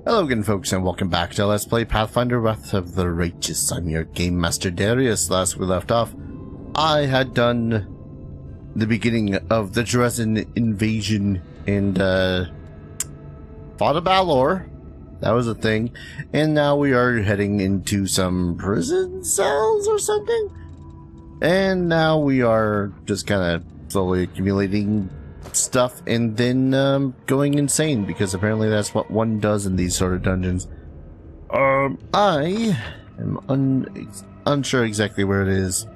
Hello again, folks, and welcome back to Let's Play Pathfinder Wrath of the Righteous. I'm your Game Master Darius. Last we left off, I had done the beginning of the Dresden invasion and fought a Valor. That was a thing. And now we are heading into some prison cells or something. And now we are just kind of slowly accumulating stuff and then going insane, because apparently that's what one does in these sort of dungeons. I am unsure exactly where it is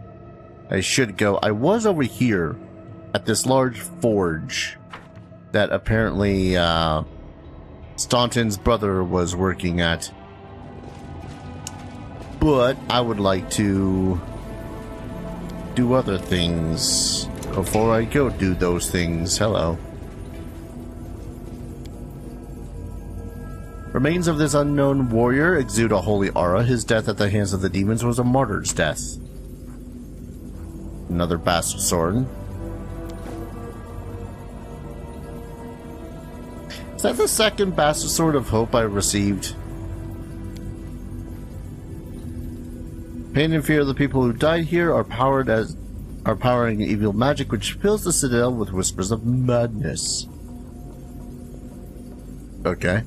I should go. I was over here at this large forge that apparently Staunton's brother was working at, but I would like to do other things before I go do those things. Hello. Remains of this unknown warrior exude a holy aura. His death at the hands of the demons was a martyr's death. Another bastard sword. Is that the second bastard sword of hope I received? Pain and fear of the people who died here are powering evil magic which fills the citadel with whispers of madness. Okay.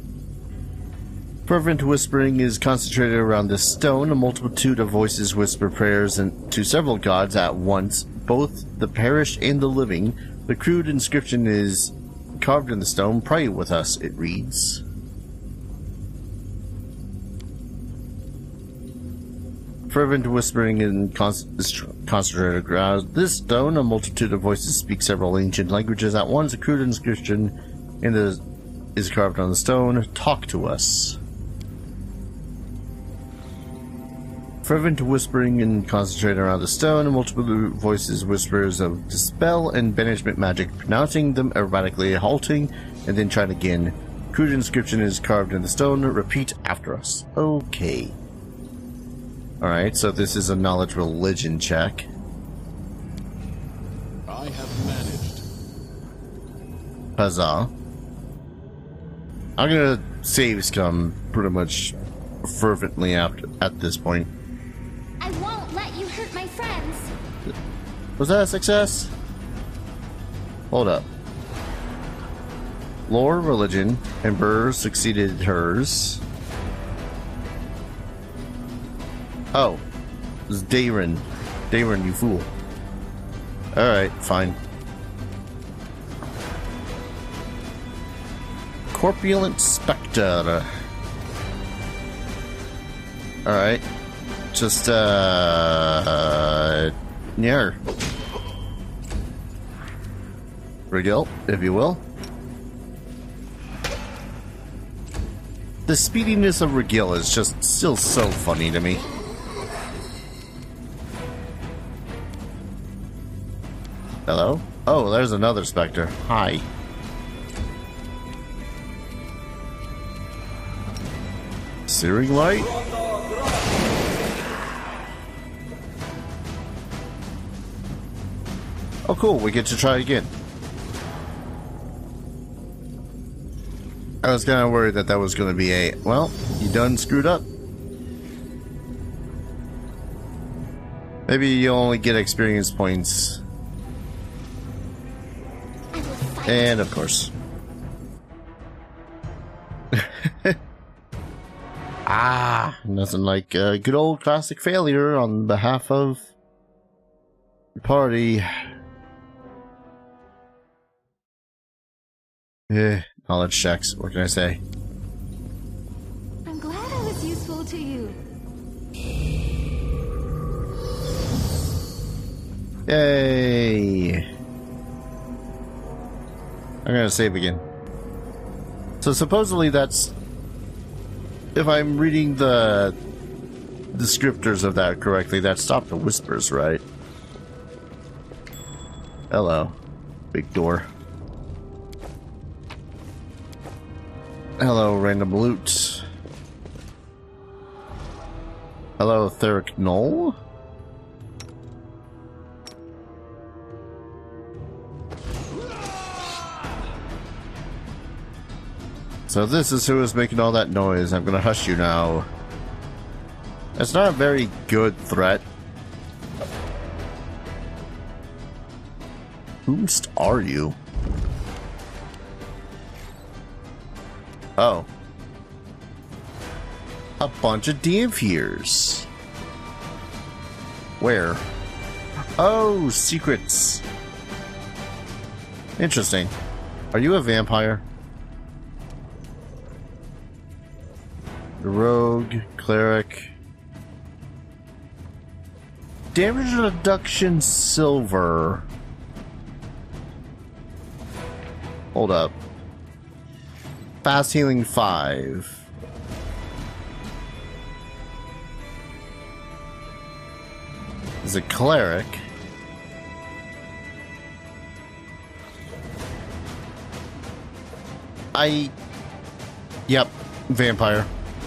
Fervent whispering is concentrated around this stone. A multitude of voices whisper prayers to several gods at once, both the perished and the living. The crude inscription is carved in the stone. Pray with us, it reads. Fervent whispering and concentrated around this stone. A multitude of voices speak several ancient languages at once. A crude inscription is carved on the stone. Talk to us. Fervent whispering and concentrated around the stone. A multiple voices whispers of dispel and banishment magic, pronouncing them erratically, halting, and then trying again. Crude inscription is carved in the stone. Repeat after us. Okay. Alright, so this is a knowledge religion check. I have managed. Huzzah. I'm gonna save scum pretty much fervently at this point. I won't let you hurt my friends. Was that a success? Hold up. Lore, religion, Emperor succeeded hers. Oh, it was Darren. Darren, you fool. Alright, fine. Corpulent Spectre. Alright. Just, yeah. Regil, if you will. The speediness of Regil is just still so funny to me. Hello? Oh, there's another Spectre. Hi. Searing light? Oh cool, we get to try again. I was kind of worried that was going to be a, well, you done screwed up. Maybe you only get experience points. And of course. Nothing like a good old classic failure on behalf of the party. Knowledge checks, what can I say? I'm glad I was useful to you. Yay! I'm gonna save again. So supposedly that's, if I'm reading the descriptors of that correctly, that stopped the whispers, right? Hello. Big door. Hello, random loot. Hello, Theric Knoll. So this is who is making all that noise. I'm gonna hush you now. It's not a very good threat. Whomst are you? Oh. A bunch of Dieviers. Where? Oh, secrets. Interesting. Are you a vampire? Rogue, cleric. Damage reduction silver. Hold up. Fast healing 5. Is a cleric. Yep, vampire.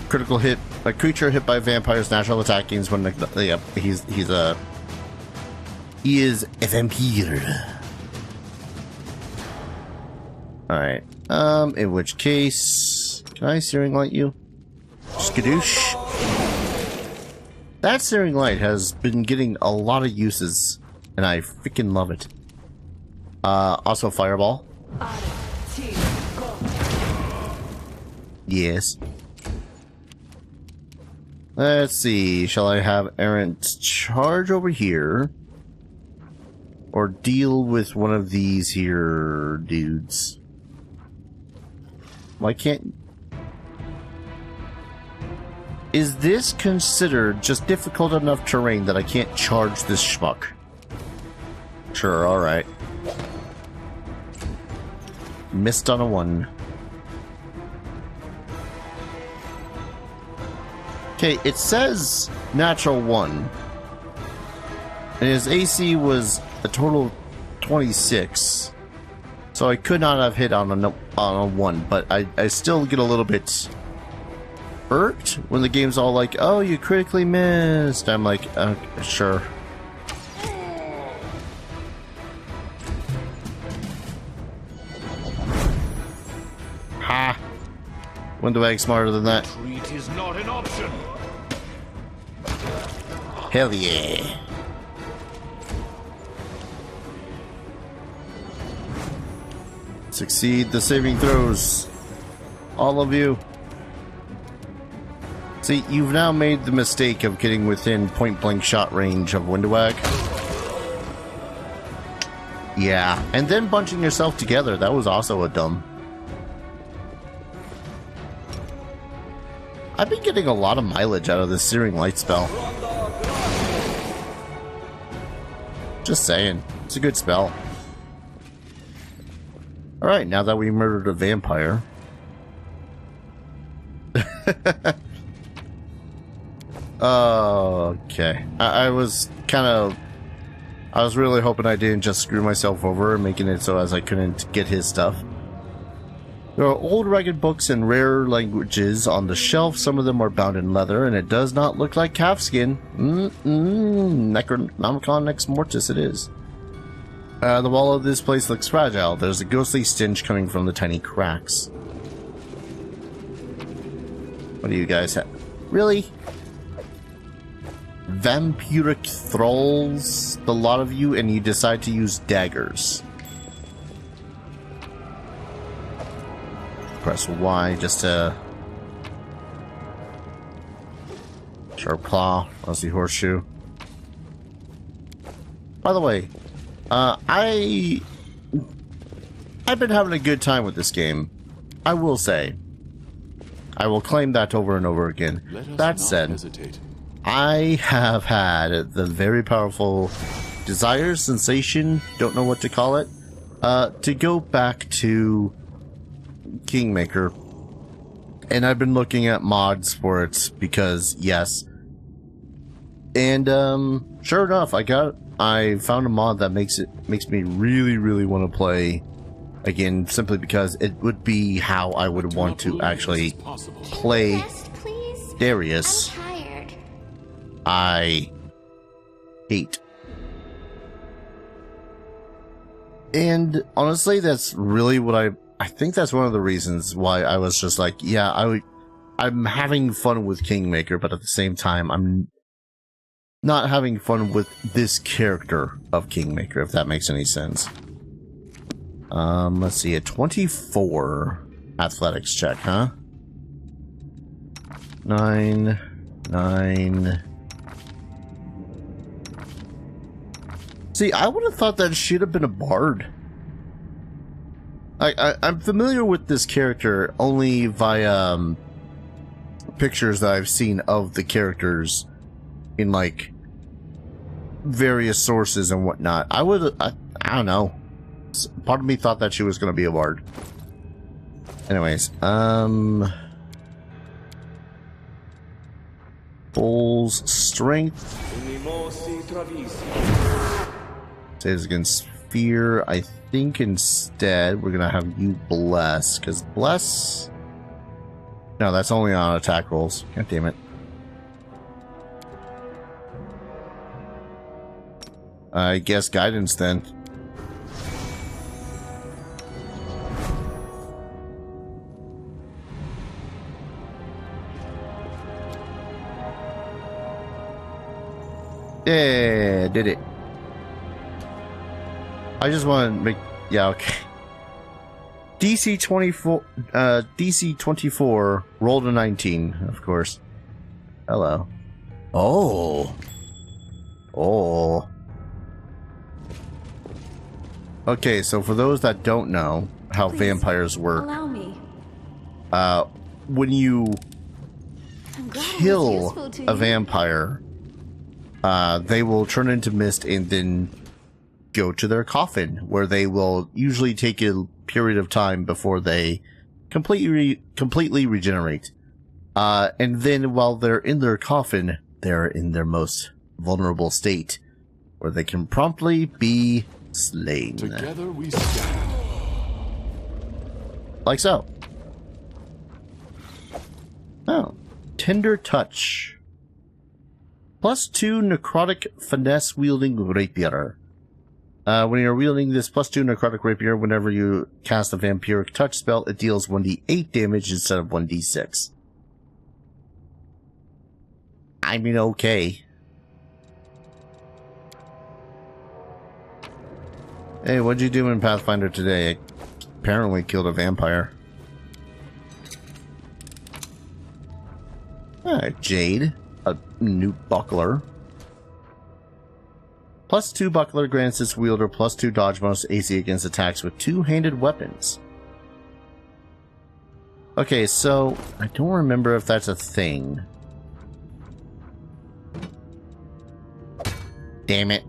Critical hit. A creature hit by a vampire's natural attack gains when yep, he is a vampire. Alright. In which case, can I searing light you? Skadoosh. That searing light has been getting a lot of uses, and I freaking love it. Also fireball. Yes. Let's see, shall I have Errant charge over here? Or deal with one of these here dudes? Why can't... Is this considered just difficult enough terrain that I can't charge this schmuck? Sure, alright. Missed on a 1. Okay, it says natural 1. And his AC was a total of 26. So I could not have hit on a 1, but I still get a little bit irked when the game's all like, oh, you critically missed. I'm like, sure. Ha! Windbag smarter than that. Retreat is not an option. Hell yeah. Succeed the saving throws. All of you. See, you've now made the mistake of getting within point-blank shot range of Windwag. Yeah, and then bunching yourself together. That was also a dumb. I've been getting a lot of mileage out of this Searing Light spell. Just saying. It's a good spell. Alright, now that we murdered a vampire. Okay. I was really hoping I didn't just screw myself over and making it so as I couldn't get his stuff. There are old ragged books in rare languages on the shelf. Some of them are bound in leather, and it does not look like calfskin. Necronomicon Ex Mortis it is. The wall of this place looks fragile. There's a ghostly stench coming from the tiny cracks. What do you guys have? Really? Vampiric thralls, the lot of you, and you decide to use daggers. Press Y just to... Sharp claw, Aussie horseshoe. By the way, I've been having a good time with this game. I will say. I will claim that over and over again. That said, hesitate. I have had the very powerful desire, sensation, don't know what to call it, to go back to Kingmaker. And I've been looking at mods for it because, yes. And, sure enough, I found a mod that makes me really, really want to play again, simply because it would be how I would want to actually play Rest, please. Darius. I'm tired. I hate. And honestly, that's really what I think that's one of the reasons why I was just like, yeah, I'm having fun with Kingmaker, but at the same time, I'm not having fun with this character of Kingmaker, if that makes any sense. Let's see, a 24 athletics check, huh? 9. See, I would have thought that she'd have been a bard. I'm familiar with this character only via pictures that I've seen of the characters in like various sources and whatnot. I don't know. Part of me thought that she was going to be a bard. Anyways, Bull's strength. Saves against fear. I think instead we're gonna have you bless, because bless. No, that's only on attack rolls. God damn it. I guess guidance then. Yeah, did it. I just want to make, yeah, okay. DC 24 rolled a 19, of course. Hello. Oh. Okay, so for those that don't know how Please, vampires work, allow me. When you I'm glad I was kill useful to a you. vampire, they will turn into mist and then go to their coffin, where they will usually take a period of time before they completely regenerate. And then while they're in their coffin, they're in their most vulnerable state, where they can promptly be slain. Together we stand. Like so. Oh. Tender Touch. +2 necrotic finesse wielding rapier. When you're wielding this +2 necrotic rapier, whenever you cast a vampiric touch spell, it deals 1d8 damage instead of 1d6. I mean, okay. Hey, what'd you do in Pathfinder today? I apparently killed a vampire. Jade. A new buckler. +2 buckler grants its wielder +2 dodge bonus AC against attacks with two-handed weapons. Okay, so I don't remember if that's a thing. Damn it.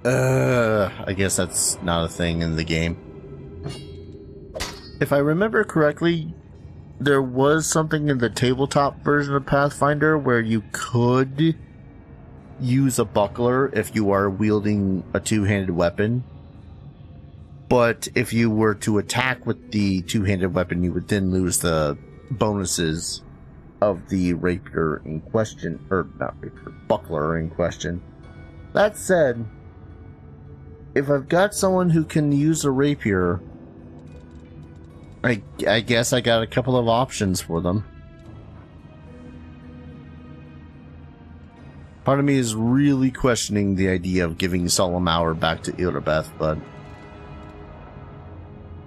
I guess that's not a thing in the game. If I remember correctly, there was something in the tabletop version of Pathfinder where you could use a buckler if you are wielding a two-handed weapon. But if you were to attack with the two-handed weapon, you would then lose the bonuses of the rapier in question, or not rapier, buckler in question. That said, if I've got someone who can use a rapier, I guess I got a couple of options for them. Part of me is really questioning the idea of giving Solemn Hour back to Ilderbeth, but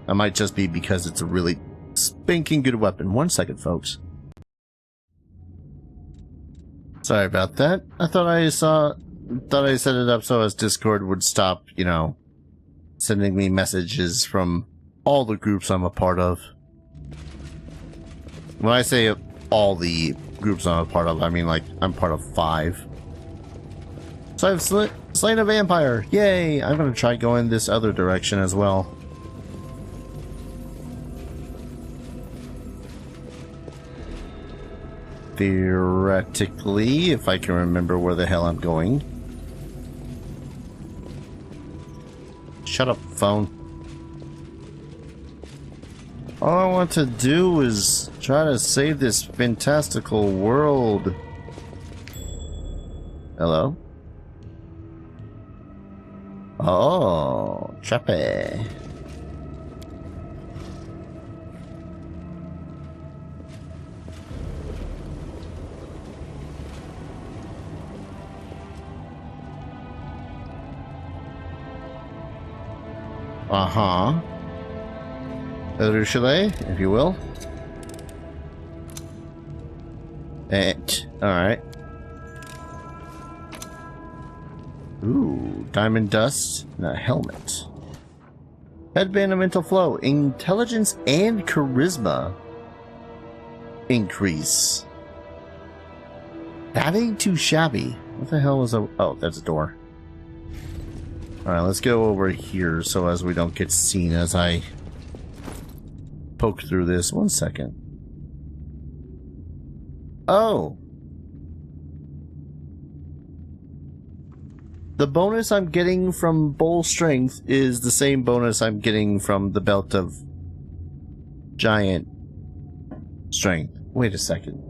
that might just be because it's a really spanking good weapon. 1 second, folks. Sorry about that. I thought I set it up so as Discord would stop, you know, sending me messages from all the groups I'm a part of. When I say all the groups I'm a part of, I mean like I'm part of 5. So I've slain a vampire. Yay! I'm gonna try going this other direction as well. Theoretically, if I can remember where the hell I'm going. Shut up, phone. All I want to do is try to save this fantastical world. Hello? Oh, Trappy. Uh-huh. Other chalet, if you will. Alright. Ooh, diamond dust and a helmet. Headband of mental flow. Intelligence and charisma increase. That ain't too shabby. What the hell is a... Oh, that's a door. Alright, let's go over here so as we don't get seen as I poke through this. 1 second. Oh. The bonus I'm getting from Bull Strength is the same bonus I'm getting from the Belt of Giant Strength. Wait a second.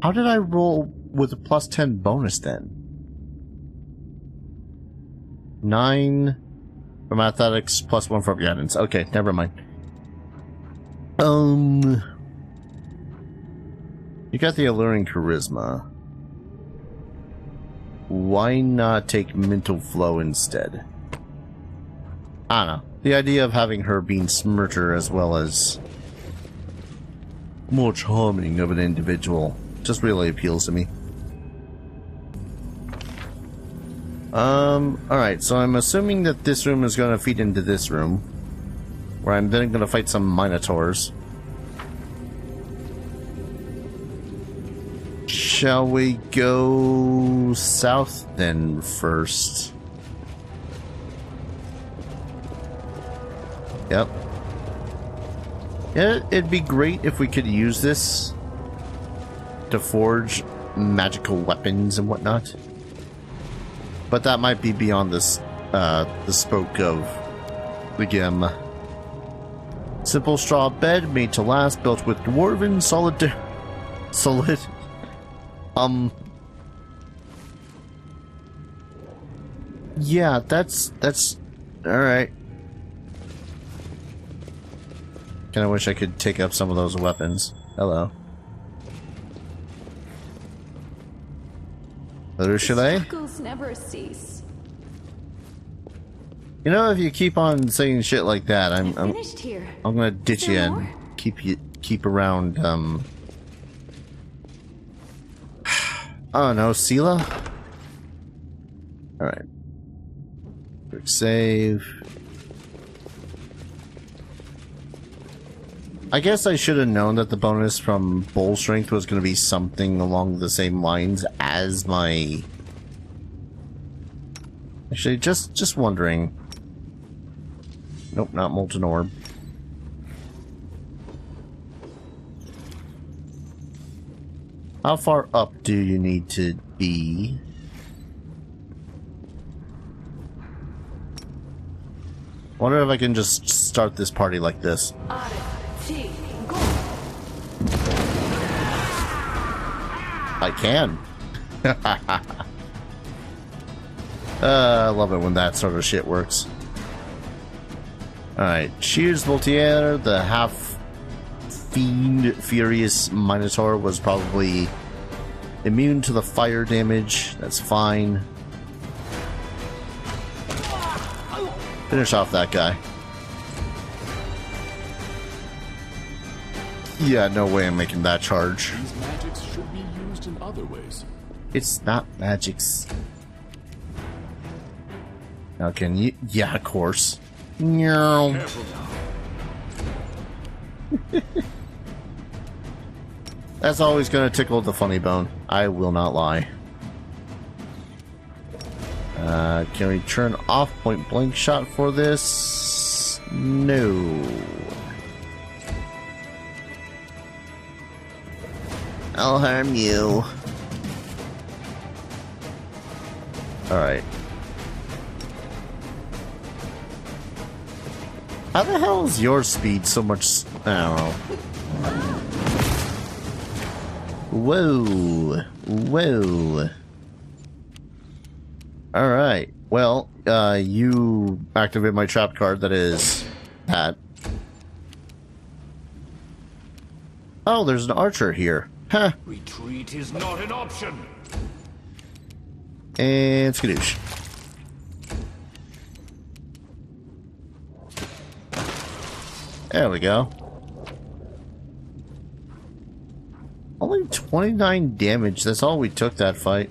How did I roll with a plus 10 bonus then? 9 from athletics, plus 1 from guidance. Okay, never mind. You got the alluring charisma. Why not take mental flow instead? I don't know. The idea of having her being smarter as well as more charming of an individual just really appeals to me. Alright, so I'm assuming that this room is going to feed into this room, where I'm then going to fight some minotaurs. Shall we go south then first? Yep. Yeah, it'd be great if we could use this to forge magical weapons and whatnot. But that might be beyond this, the spoke of the game. Simple straw bed made to last, built with dwarven solid. Yeah, that's alright. Kinda wish I could take up some of those weapons. Hello. Other chalet? Struggles never cease. You know, if you keep on saying shit like that, I'm Finished here. I'm gonna ditch you and keep around. Oh no, Sela. All right. Quick save. I guess I should have known that the bonus from Bull Strength was going to be something along the same lines as my... Actually, just wondering. Nope, not Molten Orb. How far up do you need to be? Wonder if I can just start this party like this. I can. I love it when that sort of shit works. Alright, Shears Voltaire, the half-fiend Furious Minotaur, was probably immune to the fire damage. That's fine. Finish off that guy. Yeah, no way I'm making that charge. These magics should be used in other ways. It's not magics. Now can you? Yeah, of course. No. That's always gonna tickle the funny bone. I will not lie. Can we turn off point blank shot for this? No. I'll harm you. Alright. How the hell is your speed so much? I don't know. Whoa. Whoa. Alright. Well, you activate my trap card, that is that. Oh, there's an archer here. Huh. Retreat is not an option. And skadoosh. There we go. Only 29 damage. That's all we took that fight.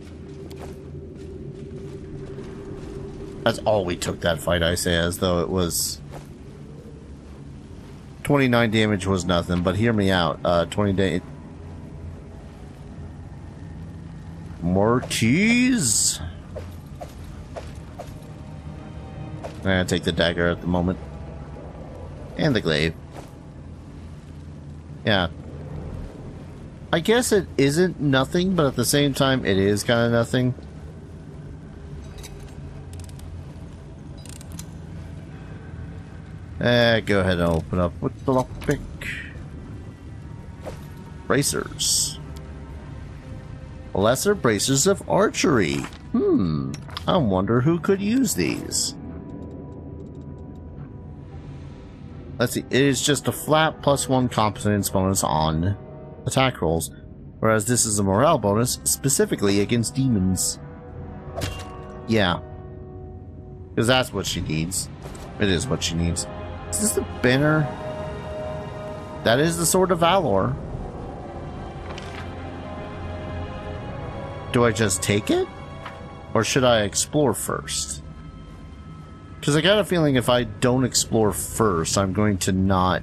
That's all we took that fight, I say, as though it was... 29 damage was nothing, but hear me out. 20 damage... More keys? I'm gonna take the dagger at the moment. And the glaive. Yeah. I guess it isn't nothing, but at the same time, it is kind of nothing. Go ahead and open up with the lockpick. Bracers. Lesser bracers of archery. I wonder who could use these. Let's see, it is just a flat +1 competence bonus on attack rolls, whereas this is a morale bonus specifically against demons. Yeah. Because that's what she needs. It is what she needs. Is this the banner? That is the Sword of Valor. Do I just take it? Or should I explore first? Because I got a feeling if I don't explore first, I'm going to not...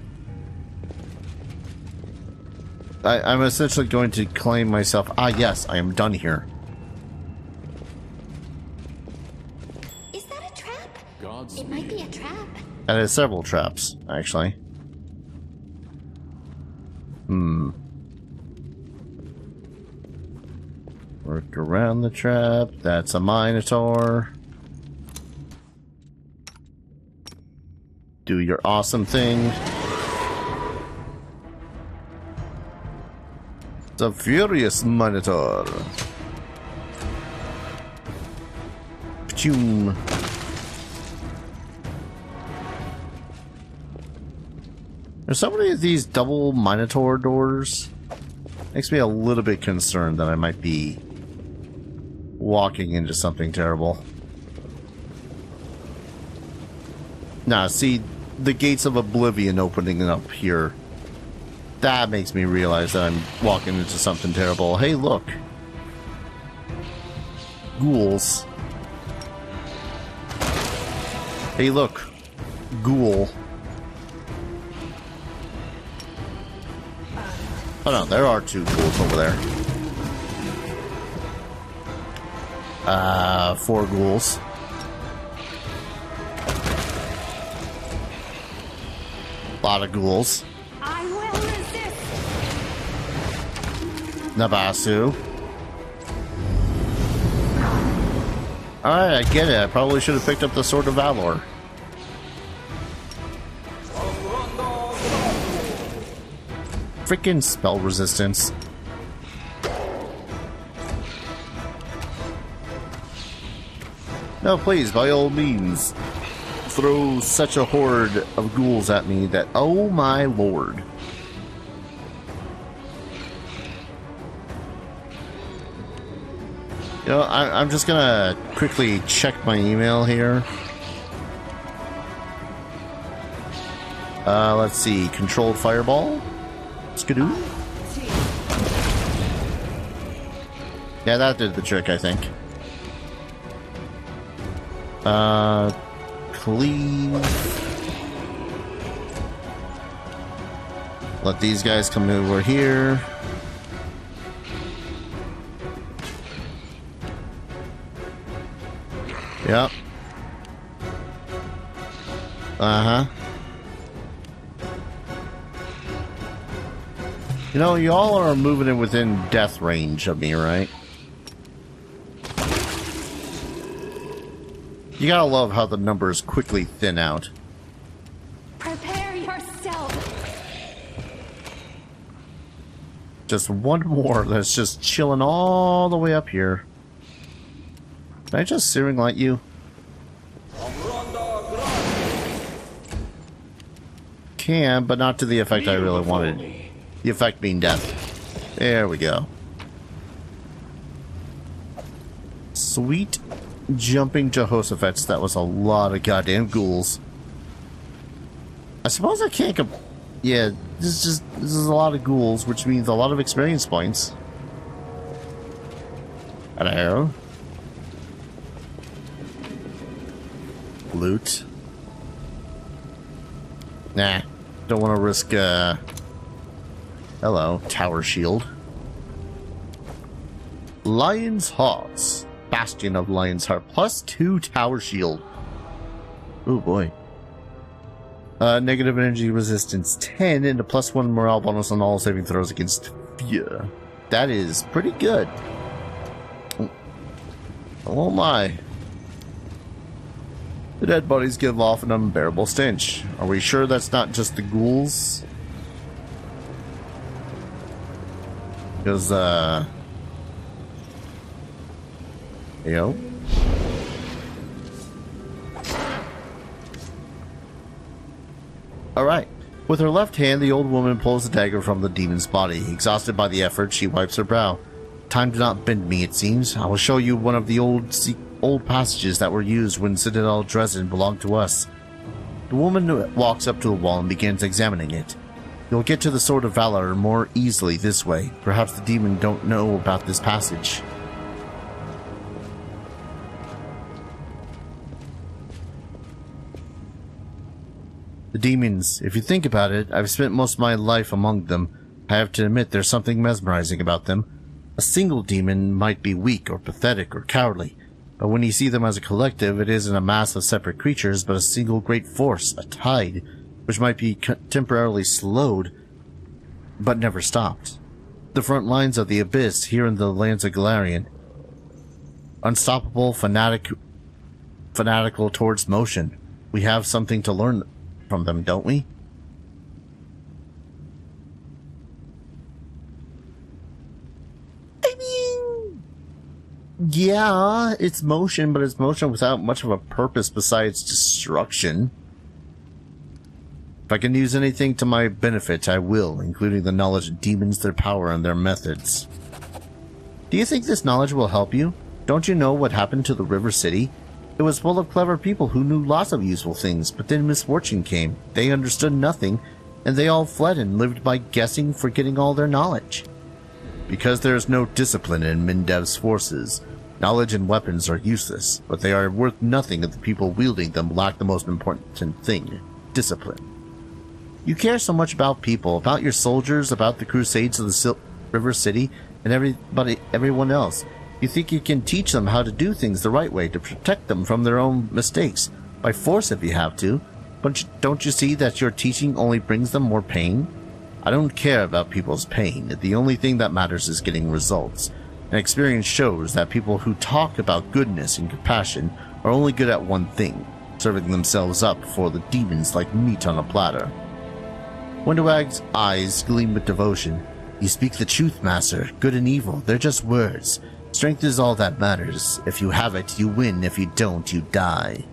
I'm essentially going to claim myself, yes, I am done here. Is that a trap? God's It might be a trap. That is several traps, actually. Work around the trap. That's a Minotaur. Do your awesome thing. It's a furious Minotaur. Pchoom. There's so many of these double Minotaur doors. Makes me a little bit concerned that I might be walking into something terrible. Nah, see, the gates of oblivion opening up here. That makes me realize that I'm walking into something terrible. Hey, look. Ghouls. Hey, look. Ghoul. Oh no, there are 2 ghouls over there. 4 ghouls. A lot of ghouls. I will resist. Nabasu. Alright, I get it. I probably should have picked up the Sword of Valor. Freaking spell resistance. No, please, by all means, throw such a horde of ghouls at me that, oh my lord. You know, I'm just gonna quickly check my email here. Let's see, controlled fireball? Skidoo? Yeah, that did the trick, I think. Cleave. Let these guys come over here. Yep. Uh-huh. You know, y'all are moving in within death range of me, right? You gotta love how the numbers quickly thin out. Prepare yourself. Just one more that's just chilling all the way up here. Can I just searing light you? Can, but not to the effect I really wanted. The effect being death. There we go. Sweet jumping Jehoshaphat. That was a lot of goddamn ghouls. I suppose I can't Yeah, this is a lot of ghouls, which means a lot of experience points. Hello. Loot. Nah, don't want to risk, hello, tower shield. Lion's Hearts. Bastion of Lion's Heart. +2 tower shield. Oh boy. Negative energy resistance 10 and a +1 morale bonus on all saving throws against fear. That is pretty good. Oh my. The dead bodies give off an unbearable stench. Are we sure that's not just the ghouls? Because, yo. Alright. With her left hand, the old woman pulls the dagger from the demon's body. Exhausted by the effort, she wipes her brow. Time to not bend me, it seems. I will show you one of the old passages that were used when Citadel Dresden belonged to us. The woman walks up to the wall and begins examining it. You'll get to the Sword of Valor more easily this way. Perhaps the demon don't know about this passage. The demons, if you think about it, I've spent most of my life among them. I have to admit there's something mesmerizing about them. A single demon might be weak or pathetic or cowardly, but when you see them as a collective, it isn't a mass of separate creatures, but a single great force, a tide, which might be temporarily slowed, but never stopped. The front lines of the Abyss here in the lands of Galarian. Unstoppable, fanatical towards motion. We have something to learn from them, don't we? I mean, yeah, it's motion, but it's motion without much of a purpose besides destruction. If I can use anything to my benefit, I will, including the knowledge of demons, their power, and their methods. Do you think this knowledge will help you? Don't you know what happened to the River City? It was full of clever people who knew lots of useful things, but then misfortune came. They understood nothing, and they all fled and lived by guessing, forgetting all their knowledge. Because there is no discipline in Mindev's forces, knowledge and weapons are useless, but they are worth nothing if the people wielding them lack the most important thing, discipline. You care so much about people, about your soldiers, about the crusades of the River City, and everyone else. You think you can teach them how to do things the right way, to protect them from their own mistakes, by force if you have to, but don't you see that your teaching only brings them more pain? I don't care about people's pain. The only thing that matters is getting results. And experience shows that people who talk about goodness and compassion are only good at one thing, serving themselves up for the demons like meat on a platter. Wonderwag's eyes gleam with devotion. You speak the truth, Master. Good and evil, they're just words. Strength is all that matters. If you have it, you win. If you don't, you die.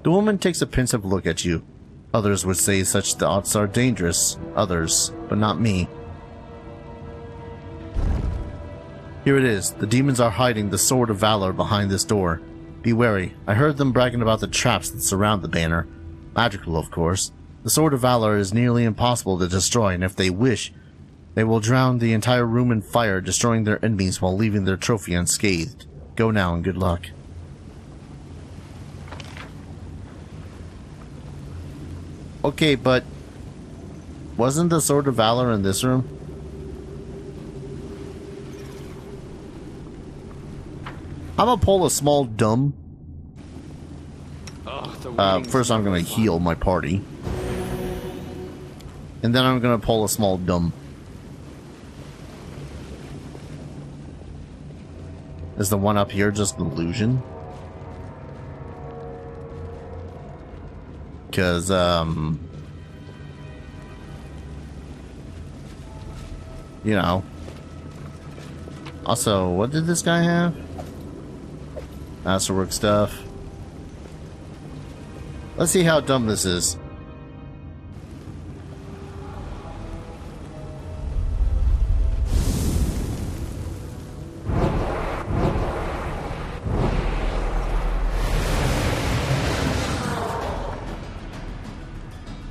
The woman takes a pensive look at you. Others would say such thoughts are dangerous. Others, but not me. Here it is. The demons are hiding the Sword of Valor behind this door. Be wary. I heard them bragging about the traps that surround the banner. Magical, of course. The Sword of Valor is nearly impossible to destroy, and if they wish, they will drown the entire room in fire, destroying their enemies while leaving their trophy unscathed. Go now and good luck. Okay, but wasn't the Sword of Valor in this room? I'm gonna pull a small dumb. First I'm gonna heal my party. And then I'm gonna pull a small dumb. Is the one up here just an illusion? Because, you know. Also, what did this guy have? Masterwork stuff. Let's see how dumb this is.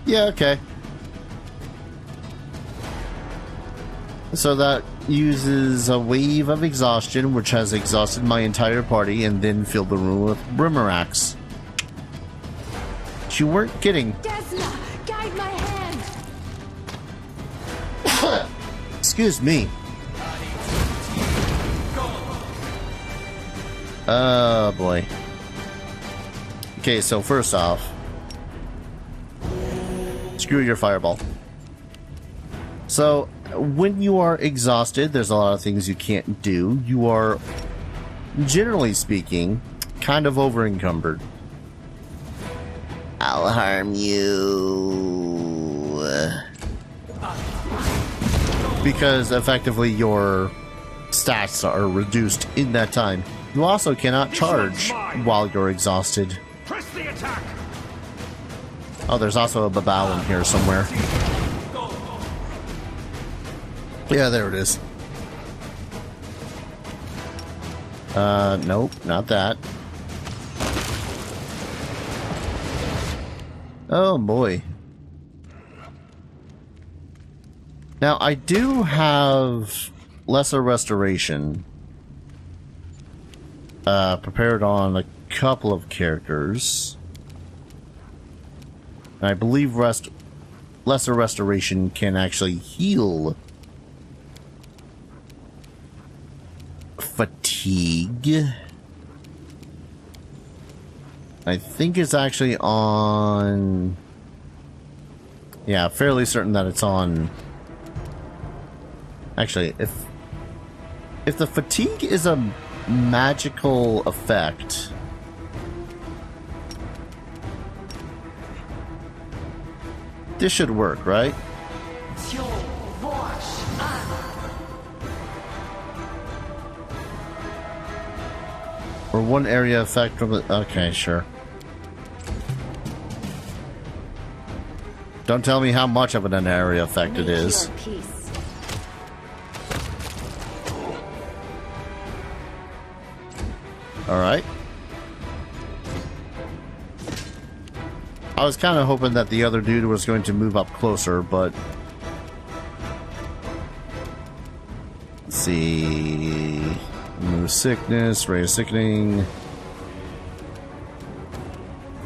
Yeah, okay. So that uses a wave of exhaustion, which has exhausted my entire party, and then filled the room with Brimarax. You weren't kidding. Desna, guide my hand. Excuse me. Oh boy. Okay, so first off, screw your fireball. So, when you are exhausted, there's a lot of things you can't do. You are, generally speaking, kind of over-encumbered. I'll harm you. Because effectively your stats are reduced in that time. You also cannot charge while you're exhausted. Press the attack. Oh, there's also a babao in here somewhere. Yeah, there it is. Nope, not that. Oh boy. Now, I do have Lesser Restoration prepared on a couple of characters. And I believe Lesser Restoration can actually heal fatigue. I think it's actually on... Yeah, fairly certain that it's on... Actually, if the fatigue is a magical effect... This should work, right? Or one area effect from the... Okay, sure. Don't tell me how much of an area effect it is. Alright. I was kind of hoping that the other dude was going to move up closer, but... Let's see... Remove sickness, ray of sickening.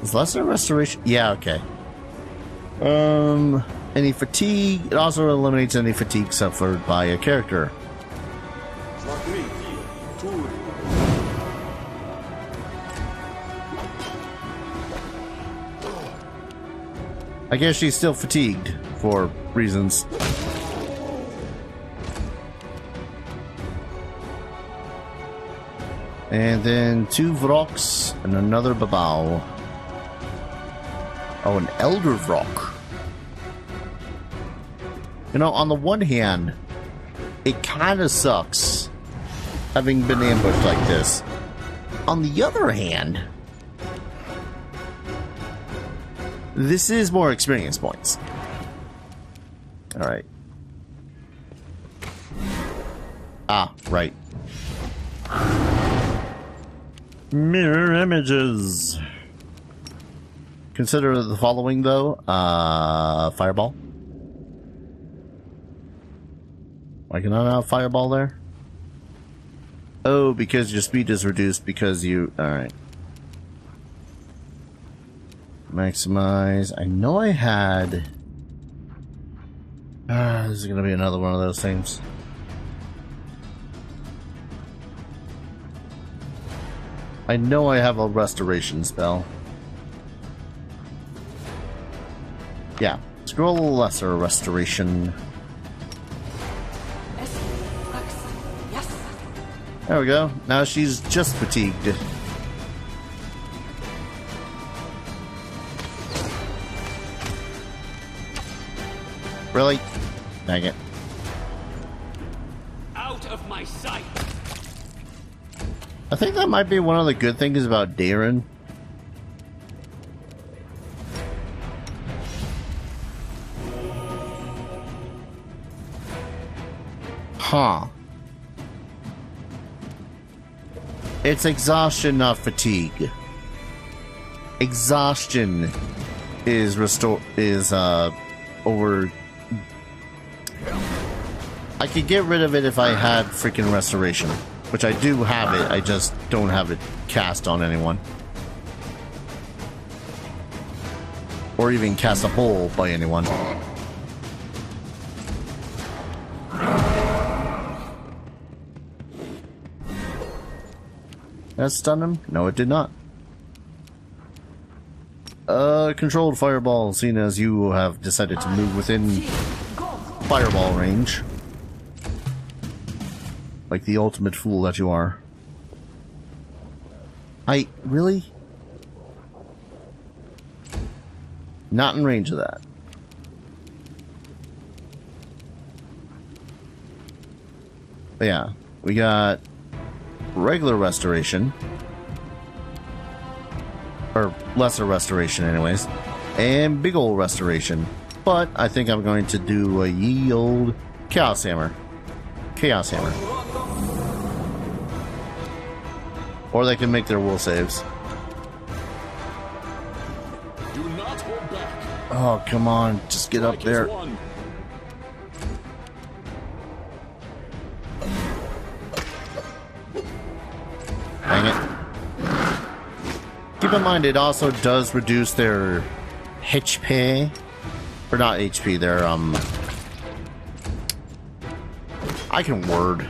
Is lesser restoration? Yeah, okay. Any fatigue. It also eliminates any fatigue suffered by a character. I guess she's still fatigued for reasons. And then 2 Vroks and another babao. Oh, an Elder Vrok. You know, on the one hand, it kind of sucks having been ambushed like this. On the other hand, this is more experience points. Alright. Ah, right. Mirror images. Consider the following, though. Fireball. Why can I not have fireball there? Oh, because your speed is reduced because you... Alright. Maximize. I know I had... this is gonna be another one of those things. I know I have a restoration spell. Yeah. Scroll lesser restoration. There we go. Now she's just fatigued. Really? Dang it. Out of my sight. I think that might be one of the good things about Darren. Huh. It's exhaustion, not fatigue. Exhaustion is over... I could get rid of it if I had freaking restoration, which I do have it, I just don't have it cast on anyone. Or even castable by anyone. That stun him? No, it did not. Controlled fireball, seeing as you have decided to move within fireball range. Like the ultimate fool that you are. Really? Not in range of that. But yeah, we got regular restoration. Or lesser restoration anyways. And big old restoration. But I think I'm going to do a ye old Chaos Hammer. Chaos Hammer. Or they can make their will saves. Do not hold back. Oh, come on. Just get up there. Dang it. Keep in mind, it also does reduce their HP. Or not HP, their, I can word.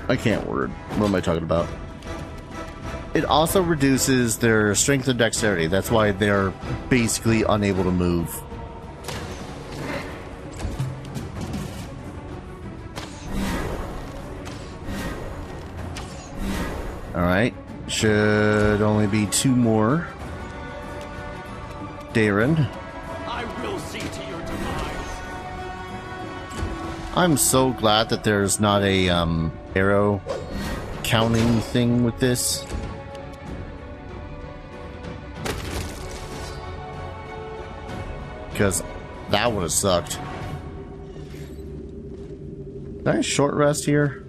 I can't word. What am I talking about? It also reduces their strength and dexterity. That's why they're basically unable to move. Alright. Should only be 2 more. Darren. I will see to your demise. I'm so glad that there's not a arrow counting thing with this. Because that would have sucked. Did I short rest here?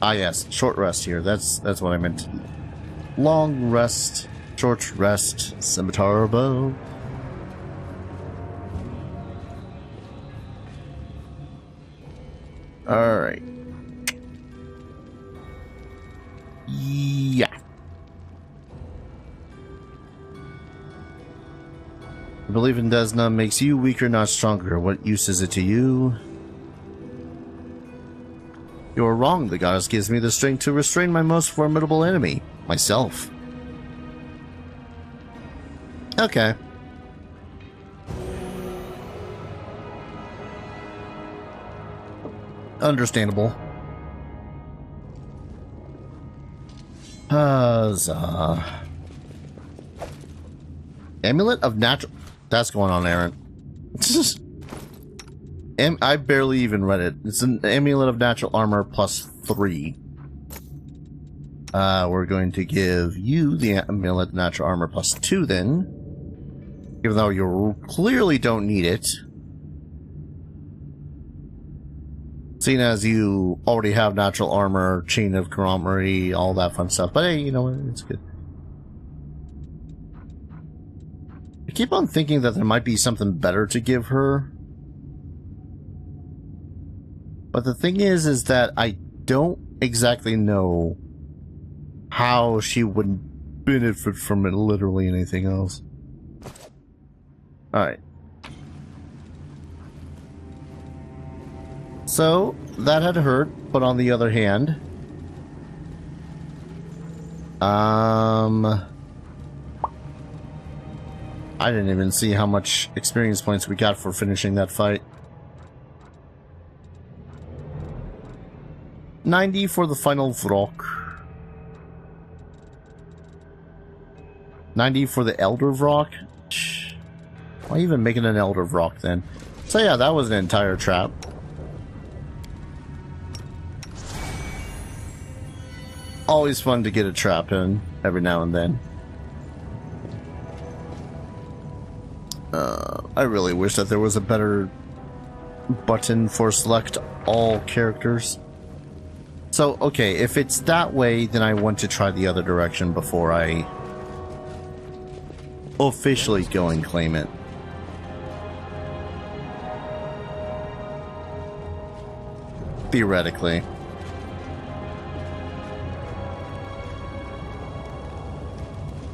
Ah yes, short rest here. That's what I meant. Long rest, short rest, scimitar bow. Alright. Yeah. Belief in Desna makes you weaker, not stronger. What use is it to you? You are wrong. The goddess gives me the strength to restrain my most formidable enemy, myself. Okay. Understandable. Huzzah. Amulet of Natural... That's going on, Aaron. I barely even read it. It's an Amulet of Natural Armor plus 3. We're going to give you the Amulet of Natural Armor plus 2 then. Even though you clearly don't need it. Seeing as you already have Natural Armor, Chain of Camaraderie, all that fun stuff. But hey, you know what? It's good. I keep on thinking that there might be something better to give her. But the thing is that I don't exactly know how she would benefit from it, literally anything else. Alright. So, that had hurt, but on the other hand... I didn't even see how much experience points we got for finishing that fight. 90 for the final Vrock. 90 for the Elder Vrock? Why even make it an Elder Vrock then? So yeah, that was an entire trap. Always fun to get a trap in every now and then. I really wish that there was a better button for select all characters. So, okay, if it's that way, then I want to try the other direction before I officially go and claim it. Theoretically.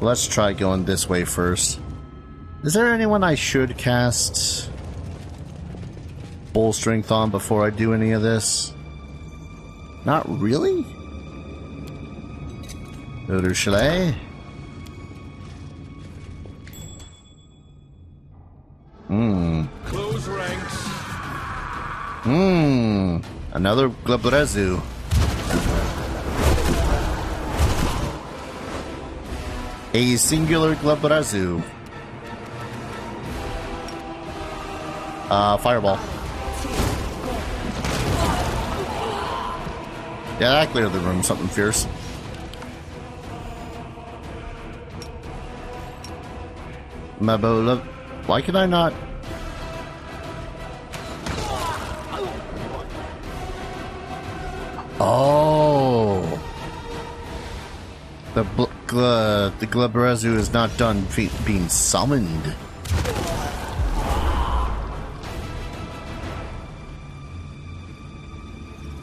Let's try going this way first. Is there anyone I should cast Bull Strength on before I do any of this? Not really? Go to Chalet. Close ranks. Another Glabrezu. A singular Glabrezu. Fireball. Yeah, that cleared the room. Something fierce. Mabola. Why can I not? Oh. The Glabrezu is not done being summoned.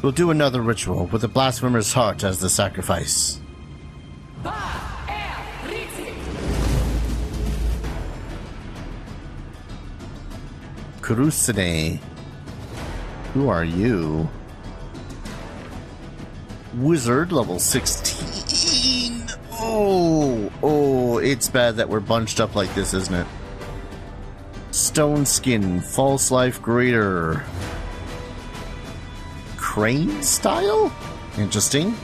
We'll do another ritual with the blasphemer's heart as the sacrifice. Kurusune. Who are you? Wizard, level 16. Oh, it's bad that we're bunched up like this, isn't it? Stone Skin, False Life Greater. Crane style? Interesting.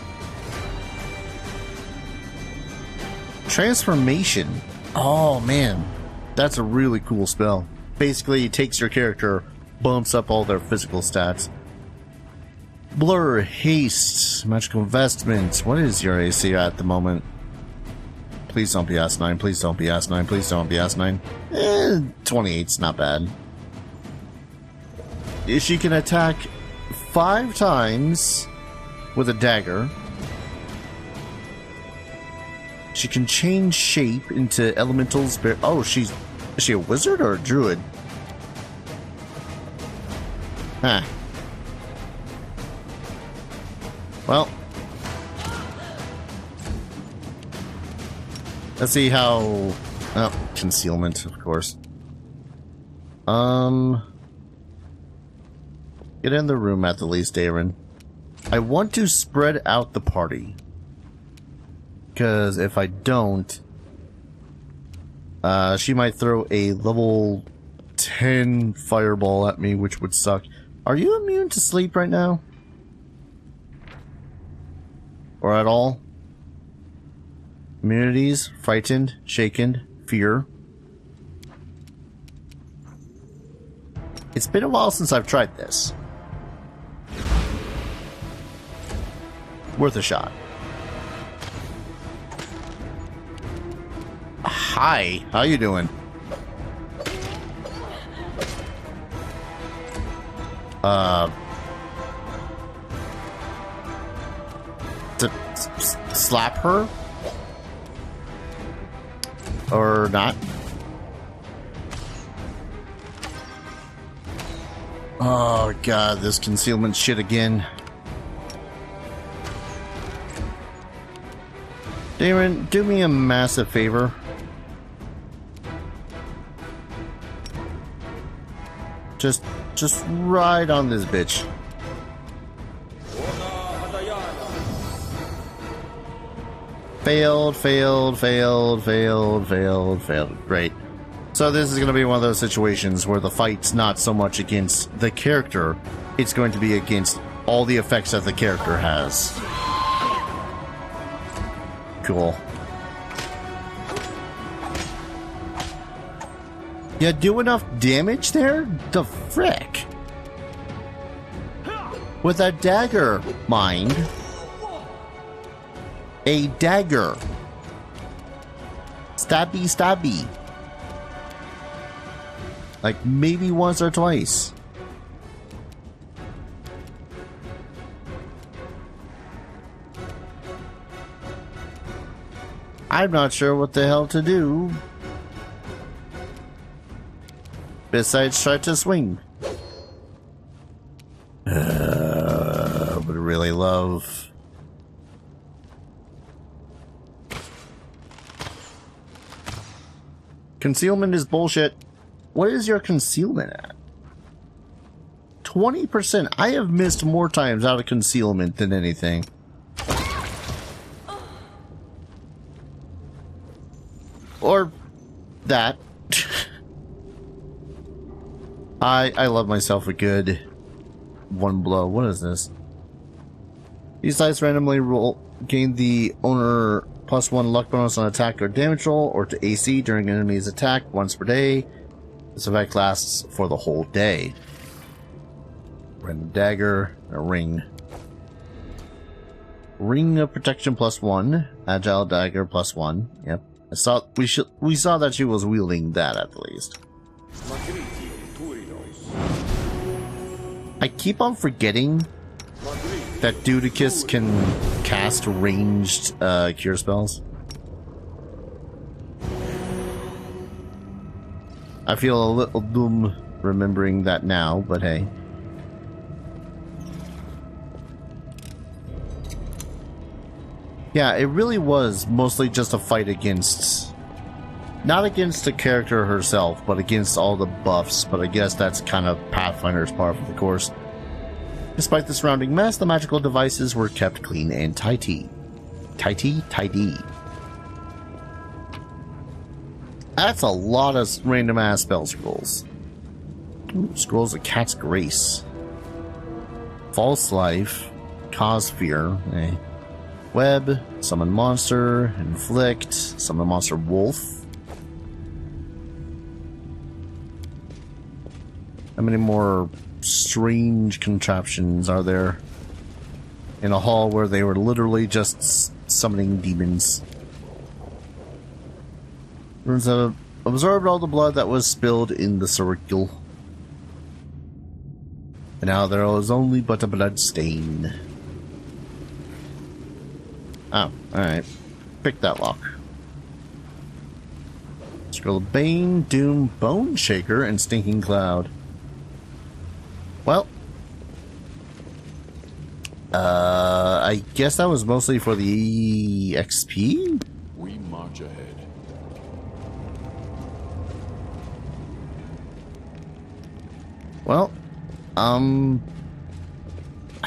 Transformation. Oh man, that's a really cool spell. Basically, it takes your character, bumps up all their physical stats. Blur, Haste, Magical Investment. What is your AC at the moment? Please don't be S9, please don't be S9, please don't be S9. 28's not bad. She can attack 5 times with a dagger. She can change shape into elementals. Oh, is she a wizard or a druid? Huh. Well, let's see how. Oh, concealment, of course. Get in the room at the least, Aaron. I want to spread out the party. Because if I don't, she might throw a level 10 fireball at me, which would suck. Are you immune to sleep right now? Or at all? Immunities, frightened, shaken, fear. It's been a while since I've tried this. Worth a shot. Hi, how you doing? To slap her? Or not? Oh god, this concealment shit again. Darren, do me a massive favor. Just ride on this bitch. Failed. Great. So this is going to be one of those situations where the fight's not so much against the character, it's going to be against all the effects that the character has. Cool. You do enough damage there? The frick? With a dagger, mind. A dagger. Stabby. Like maybe once or twice. I'm not sure what the hell to do. Besides try to swing. really love. Concealment is bullshit. What is your concealment at? 20%. I have missed more times out of concealment than anything. Or that. I love myself a good one blow. What is this? These dice randomly roll gain the owner +1 luck bonus on attack or damage roll or to AC during an enemy's attack once per day. This effect lasts for the whole day. Random dagger, a ring. Ring of protection +1, agile dagger +1. Yep. We saw that she was wielding that at least. I keep on forgetting that Dudicus can cast ranged cure spells. I feel a little dumb remembering that now, but hey. Yeah, it really was mostly just a fight against... Not against the character herself, but against all the buffs, but I guess that's kind of Pathfinder's part of the course. Despite the surrounding mess, the magical devices were kept clean and tidy. Tidy. That's a lot of random ass spell scrolls. Ooh, scrolls of Cat's Grace. False Life. Cause Fear. Web. Summon Monster. Inflict. Summon Monster Wolf. How many more strange contraptions are there in a hall where they were literally just summoning demons? Runes have absorbed all the blood that was spilled in the circle. And now there is only but a blood stain. Oh, alright. Pick that lock. Scroll of Bane, Doom, Bone Shaker, and Stinking Cloud. Well, I guess that was mostly for the XP? We march ahead. Well, I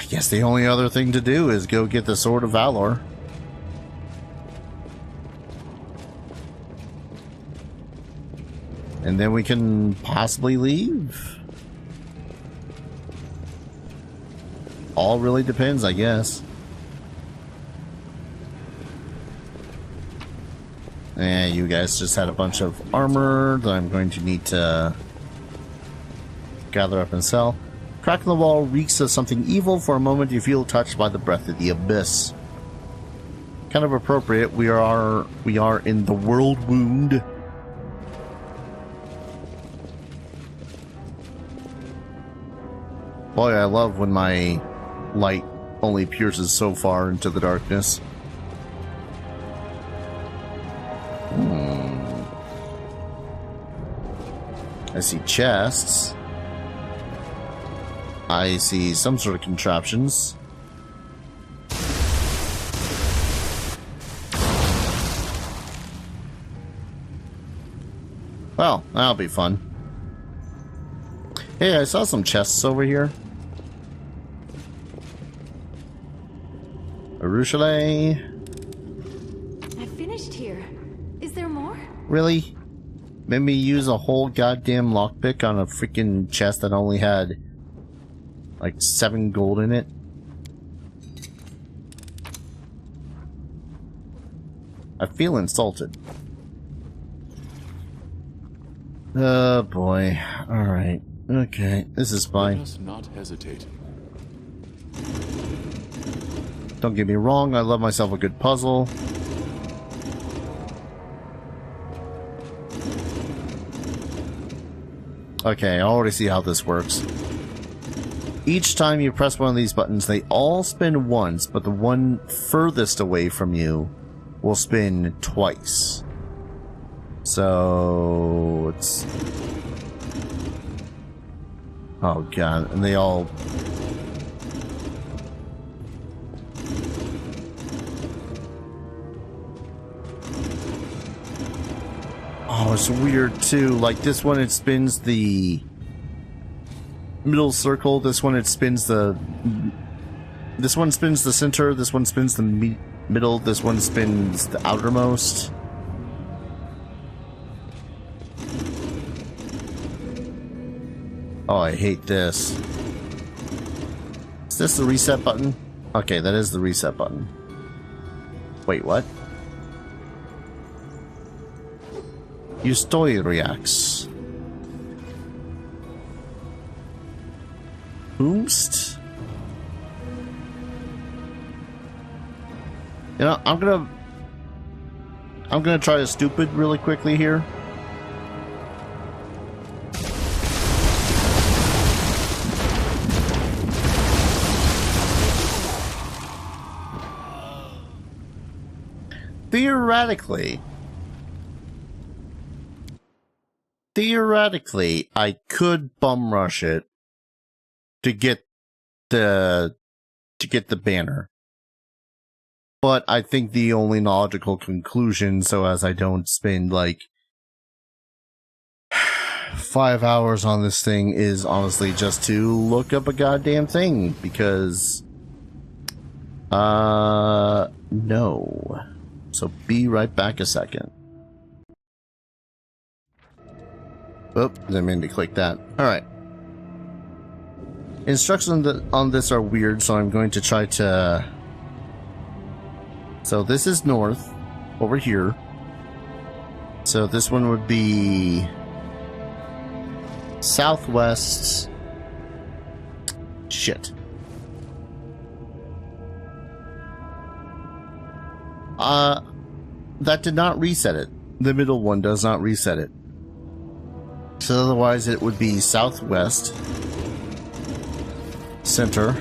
guess the only other thing to do is go get the Sword of Valor. And then we can possibly leave. All really depends, I guess. You guys just had a bunch of armor that I'm going to need to gather up and sell. Crack in the wall reeks of something evil. For a moment you feel touched by the breath of the abyss. Kind of appropriate. We are in the world wound. Boy, I love when my light only pierces so far into the darkness. I see chests. I see some sort of contraptions. Well, that'll be fun. Hey, I saw some chests over here. Arushale. I finished here. Is there more? Really? Made me use a whole goddamn lockpick on a freaking chest that only had like 7 gold in it. I feel insulted. Oh boy. Alright. Okay. This is fine. Let us not hesitate. Don't get me wrong, I love myself a good puzzle. Okay, I already see how this works. Each time you press one of these buttons, they all spin once, but the one furthest away from you will spin twice. So it's... Oh god, and they all... Oh, it's weird too. Like this one, it spins the middle circle. This one, it spins the. This one spins the center. This one spins the middle. This one spins the outermost. Oh, I hate this. Is this the reset button? Okay, that is the reset button. Wait, what? Ustoi reacts. Boomst? You know, I'm gonna try a stupid really quickly here. Theoretically, I could bum rush it to get the banner. But I think the only logical conclusion, so as I don't spend like 5 hours on this thing, is honestly just to look up a goddamn thing, because no. So be right back a second. Oh, didn't mean to click that. Alright. Instructions on this are weird, so I'm going to try to... So this is north, over here. So this one would be... southwest... Shit. That did not reset it. The middle one does not reset it. So otherwise it would be southwest, center,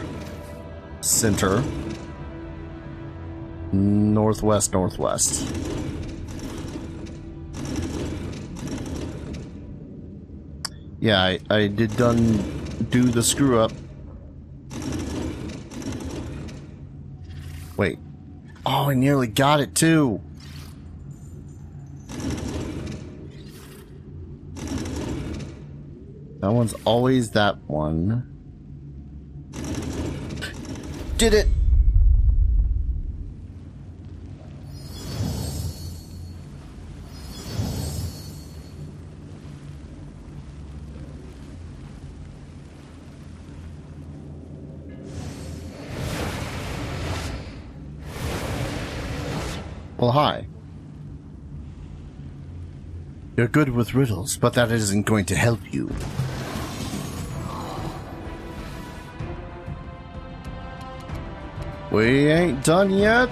northwest, northwest. Yeah, I did do the screw up. Wait. Oh, I nearly got it too. That one's always that one. Did it! Well, hi. You're good with riddles, but that isn't going to help you. We ain't done yet.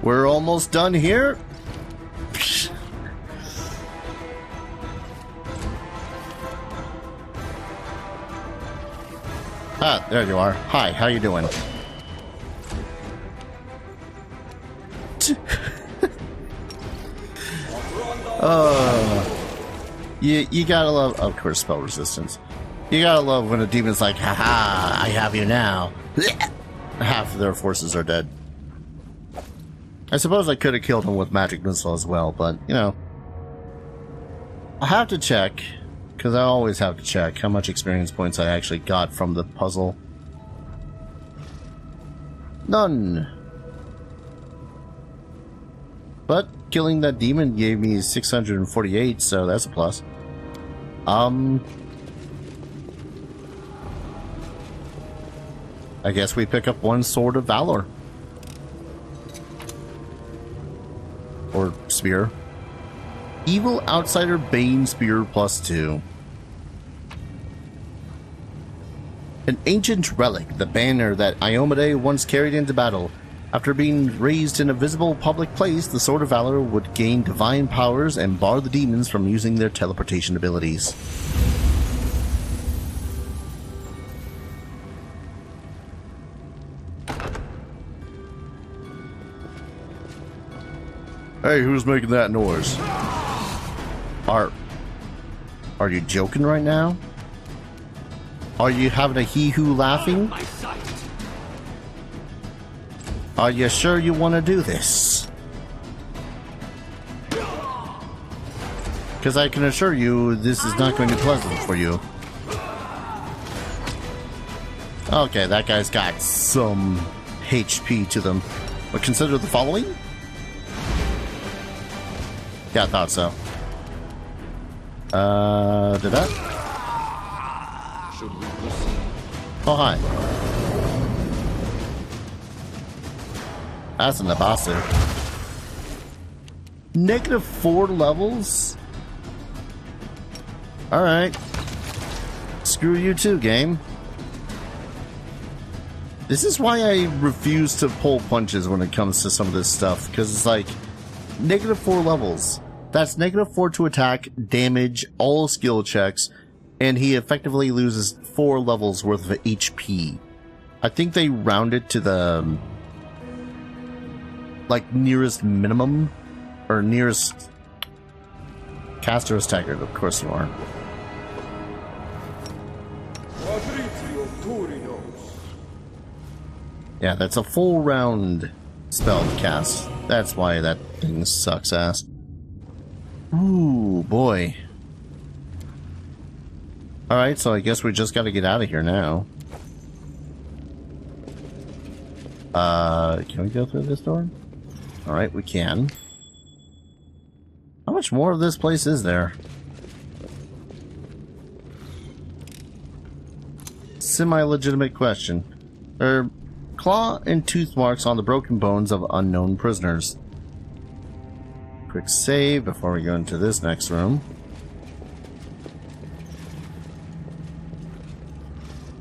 We're almost done here. Ah, there you are. Hi, how you doing? You gotta love, of course, spell resistance. You gotta love when a demon's like, haha, I have you now. Half of their forces are dead. I suppose I could have killed him with magic missile as well, but, you know. I'll have to check, because I always have to check how much experience points I actually got from the puzzle. None. But killing that demon gave me 648, so that's a plus. I guess we pick up one Sword of Valor. Or Spear. Evil Outsider Bane Spear +2. An ancient relic, the banner that Iomade once carried into battle. After being raised in a visible public place, the Sword of Valor would gain divine powers and bar the demons from using their teleportation abilities. Hey, who's making that noise? Are you joking right now? Are you having a hee-hoo laughing? Are you sure you want to do this? Because I can assure you this is not going to be pleasant for you. Okay, that guy's got some HP to them. But consider the following? Yeah, I thought so. Did that? Should we proceed? Oh, hi. That's an Abasu. -4 levels? Alright. Screw you too, game. This is why I refuse to pull punches when it comes to some of this stuff, because it's like, -4 levels. That's -4 to attack, damage, all skill checks, and he effectively loses 4 levels worth of HP. I think they round it to the, like, nearest minimum, or nearest caster or staggered, of course you are. Yeah, that's a full round spell to cast. That's why that thing sucks ass. Ooh, boy. Alright, so I guess we just gotta get out of here now. Can we go through this door? Alright, we can. How much more of this place is there? Semi-legitimate question. Claw and tooth marks on the broken bones of unknown prisoners. Quick save before we go into this next room.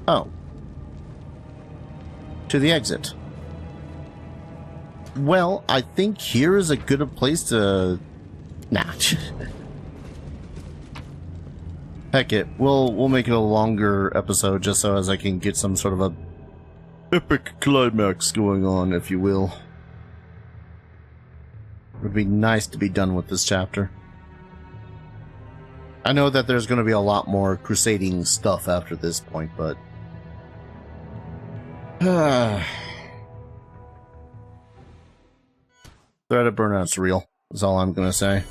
Oh. To the exit. Well, I think here is a good place to... Nah. Heck it. We'll make it a longer episode just so as I can get some sort of a epic climax going on, if you will. It would be nice to be done with this chapter. I know that there's going to be a lot more crusading stuff after this point, but... Threat of burnout's real, is all I'm going to say.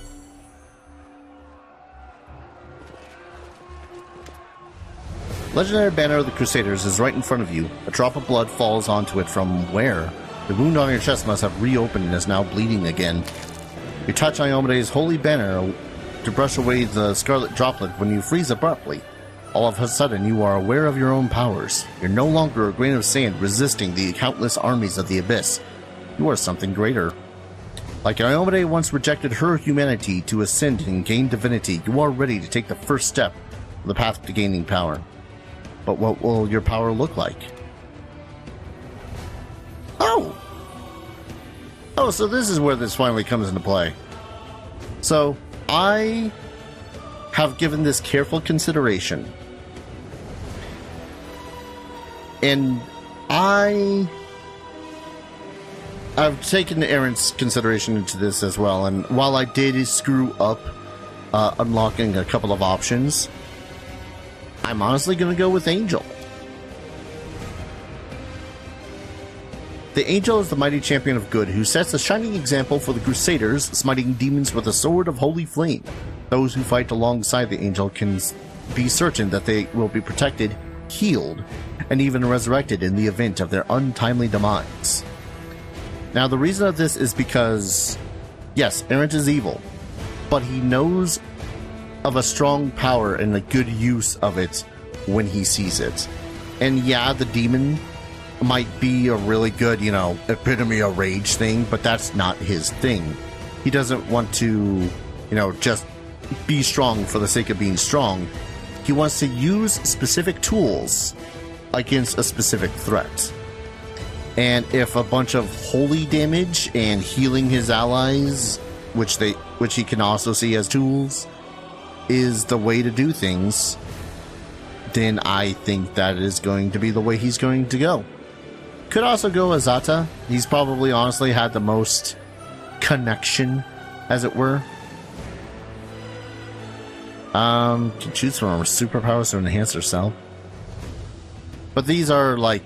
Legendary Banner of the Crusaders is right in front of you. A drop of blood falls onto it from where? The wound on your chest must have reopened and is now bleeding again. You touch Iomede's holy banner to brush away the scarlet droplet when you freeze abruptly. All of a sudden, you are aware of your own powers. You're no longer a grain of sand resisting the countless armies of the abyss. You are something greater. Like Iomede once rejected her humanity to ascend and gain divinity, you are ready to take the first step on the path to gaining power. But what will your power look like? Oh! Oh, so this is where this finally comes into play. So, I have given this careful consideration. And I've taken Aaron's consideration into this as well, and while I did screw up unlocking a couple of options, I'm honestly going to go with Angel. The Angel is the mighty champion of good who sets a shining example for the Crusaders, smiting demons with a sword of holy flame. Those who fight alongside the Angel can be certain that they will be protected, healed, and even resurrected in the event of their untimely demise. Now, the reason of this is because, yes, Errant is evil, but he knows of a strong power and a good use of it when he sees it. And yeah, the demon might be a really good, epitome of rage thing, but that's not his thing. He doesn't want to, just be strong for the sake of being strong. He wants to use specific tools against a specific threat. And if a bunch of holy damage and healing his allies, which he can also see as tools, is the way to do things, then I think that is going to be the way he's going to go. Could also go Azata. He's probably honestly had the most connection, as it were. Can choose from her superpowers to enhance herself. But these are like,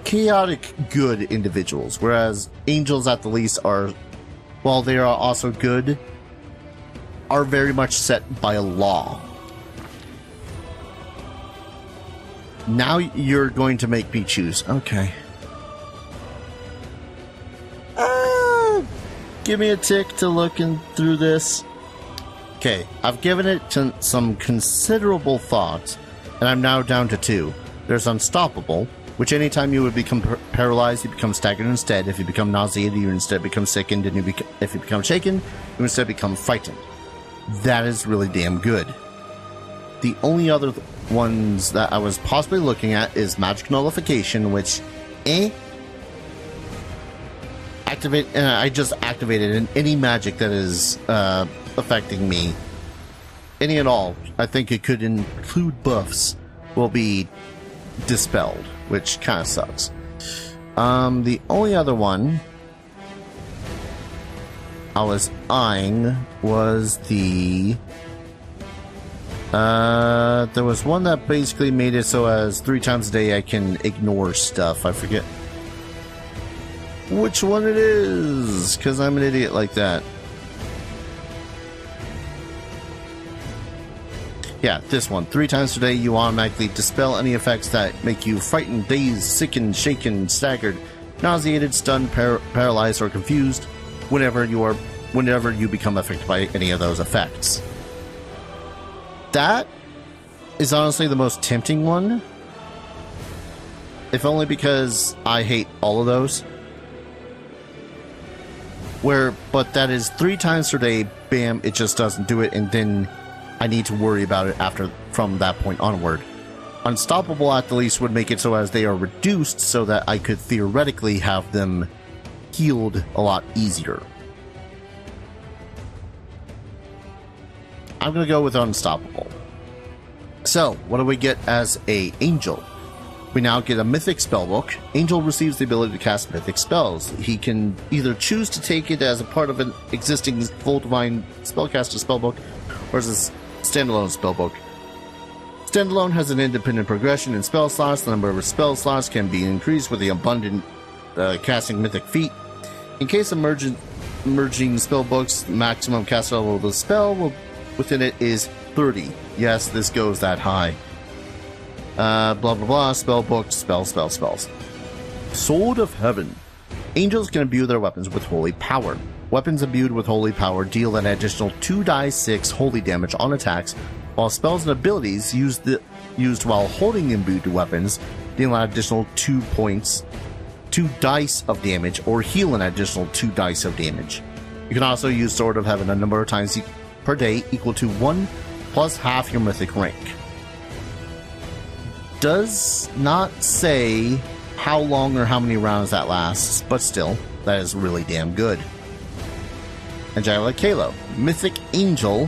chaotic good individuals, whereas angels at the least are, while they are also good, are very much set by a law. Now you're going to make me choose. Okay. Give me a tick to look through this. Okay, I've given it some considerable thought, and I'm now down to 2. There's Unstoppable, which anytime you would become paralyzed, you become staggered instead. If you become nauseated, you instead become sickened, and if you become shaken, you instead become frightened. That is really damn good. The only other ones that I was possibly looking at is Magic Nullification, which, activate. I just activated in any magic that is affecting me, any and all. I think it could include buffs, will be dispelled, which kind of sucks. The only other one I was eyeing was the there was one that basically made it so as 3 times a day I can ignore stuff. I forget which one it is, because I'm an idiot like that. Yeah, this one. 3 times per day, you automatically dispel any effects that make you frightened, dazed, sickened, shaken, staggered, nauseated, stunned, paralyzed, or confused whenever you become affected by any of those effects. That is honestly the most tempting one, if only because I hate all of those. But that is 3 times per day, bam, it just doesn't do it, and then I need to worry about it from that point onward. Unstoppable at the least would make it so as they are reduced so that I could theoretically have them healed a lot easier. I'm going to go with Unstoppable. So, what do we get as a Angel? We now get a Mythic Spellbook. Angel receives the ability to cast Mythic spells. He can either choose to take it as a part of an existing full Divine Spellcaster spellbook, or as a standalone spellbook. Standalone has an independent progression in spell slots. The number of spell slots can be increased with the abundant casting Mythic feat. In case of merging spellbooks, maximum cast level of the spell within it is 30. Yes, this goes that high. Blah blah blah, spellbook, spells. Sword of Heaven. Angels can imbue their weapons with holy power. Weapons imbued with holy power deal an additional 2d6 holy damage on attacks, while spells and abilities used while holding imbued weapons deal an additional 2 dice of damage, or heal an additional 2 dice of damage. You can also use Sword of Heaven a number of times per day, equal to 1 plus half your mythic rank. Does not say how long or how many rounds that lasts, but still, that is really damn good. Angelic Halo. Mythic Angel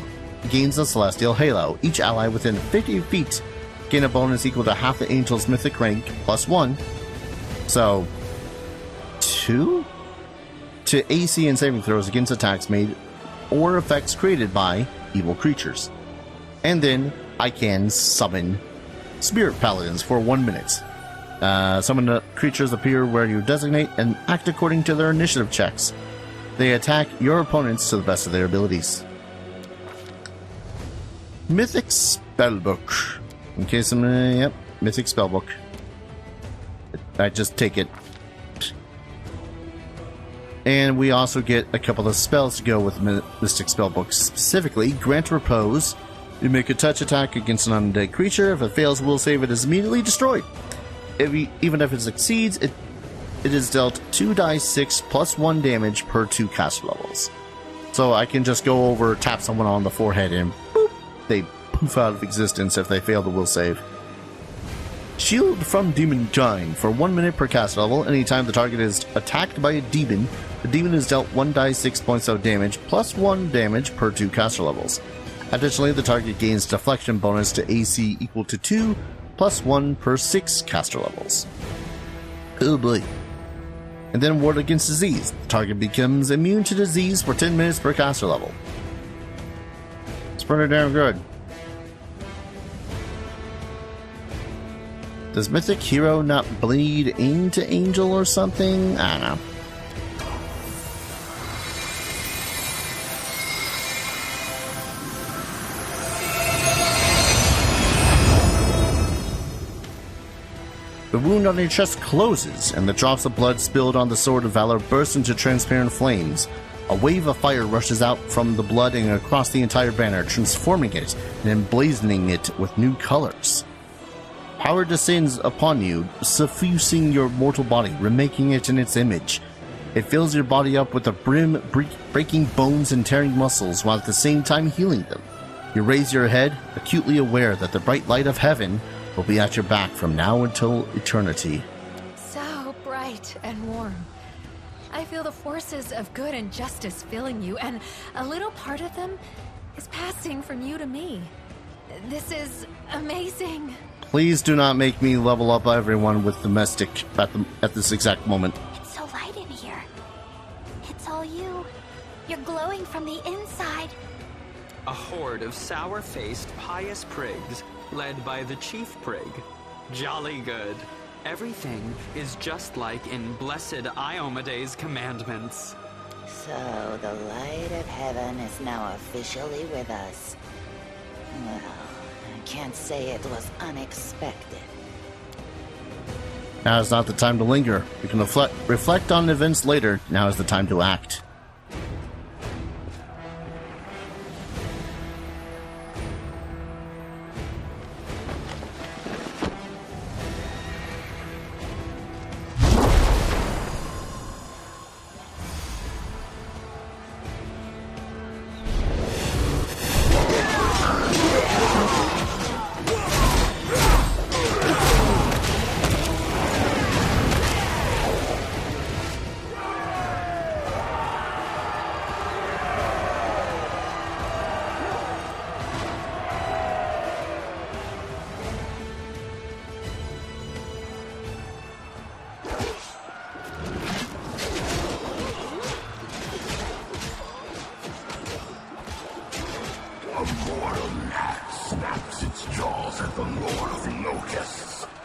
gains a Celestial Halo. Each ally within 50 feet gain a bonus equal to half the Angel's mythic rank plus 1. So, 2? To AC and saving throws against attacks made or effects created by evil creatures. And then I can summon Spirit Paladins for 1 minute. Summon creatures appear where you designate and act according to their initiative checks. They attack your opponents to the best of their abilities. Mythic Spellbook. In case I'm... yep, Mythic Spellbook. I just take it. And we also get a couple of spells to go with Mystic Spellbook. Specifically, Grant Repose. You make a touch attack against an undead creature. If it fails, will save it is immediately destroyed. Even if it succeeds, it is dealt 2d6 plus 1 damage per 2 caster levels. So I can just go over, tap someone on the forehead, and boop, they poof out of existence if they fail the will save. Shield from Demonkind. For 1 minute per caster level, anytime the target is attacked by a demon, the demon is dealt 1d6 points of damage plus 1 damage per 2 caster levels. Additionally, the target gains deflection bonus to AC equal to 2 plus 1 per 6 caster levels. Oh boy. And then Ward Against Disease. The target becomes immune to disease for 10 minutes per caster level. It's pretty damn good. Does Mythic Hero not bleed into Angel or something? I don't know. The wound on your chest closes, and the drops of blood spilled on the Sword of Valor burst into transparent flames. A wave of fire rushes out from the blood and across the entire banner, transforming it and emblazoning it with new colors. Power descends upon you, suffusing your mortal body, remaking it in its image. It fills your body up with the brim, breaking bones and tearing muscles, while at the same time healing them. You raise your head, acutely aware that the bright light of heaven will be at your back from now until eternity. So bright and warm. I feel the forces of good and justice filling you, and a little part of them is passing from you to me. This is amazing. Please do not make me level up everyone with domestic at this exact moment. It's so light in here. It's all you. You're glowing from the inside. A horde of sour-faced, pious prigs, led by the chief prig. Jolly good. Everything is just like in blessed Iomede's commandments. So the light of heaven is now officially with us. Well, I can't say it was unexpected. Now is not the time to linger. We can reflect on events later. Now is the time to act.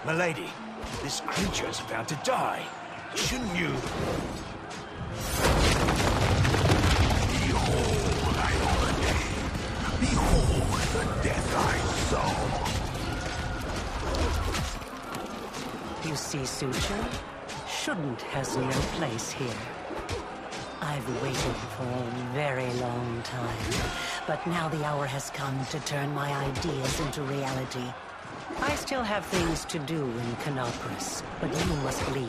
Milady, this creature is about to die. Shouldn't you? Behold, Ione. Behold the death I sow. You see, suture? Shouldn't has no place here. I've waited for a very long time, but now the hour has come to turn my ideas into reality. I still have things to do in Canopus, but you must leave.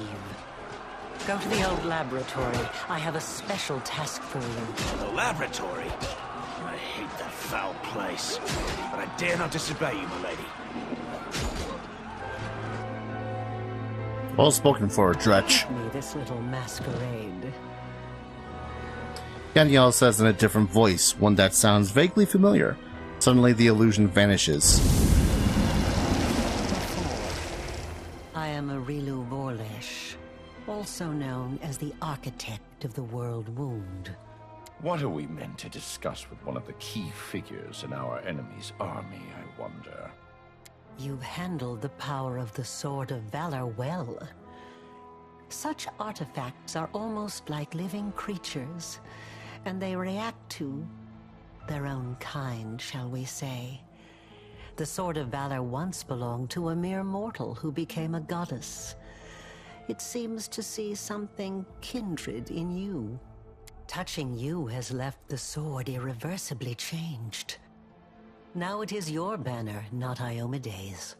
Go to the old laboratory. I have a special task for you. The laboratory? I hate that foul place, but I dare not disobey you, milady. Well spoken for, Dretch. Me this little masquerade. Danielle says in a different voice, one that sounds vaguely familiar. Suddenly the illusion vanishes. I am Arilu Vorlesh, also known as the architect of the World Wound. What are we meant to discuss with one of the key figures in our enemy's army, I wonder? You've handled the power of the Sword of Valor well. Such artifacts are almost like living creatures, and they react to their own kind, shall we say. The Sword of Valor once belonged to a mere mortal who became a goddess. It seems to see something kindred in you. Touching you has left the sword irreversibly changed. Now it is your banner, not Iomede's.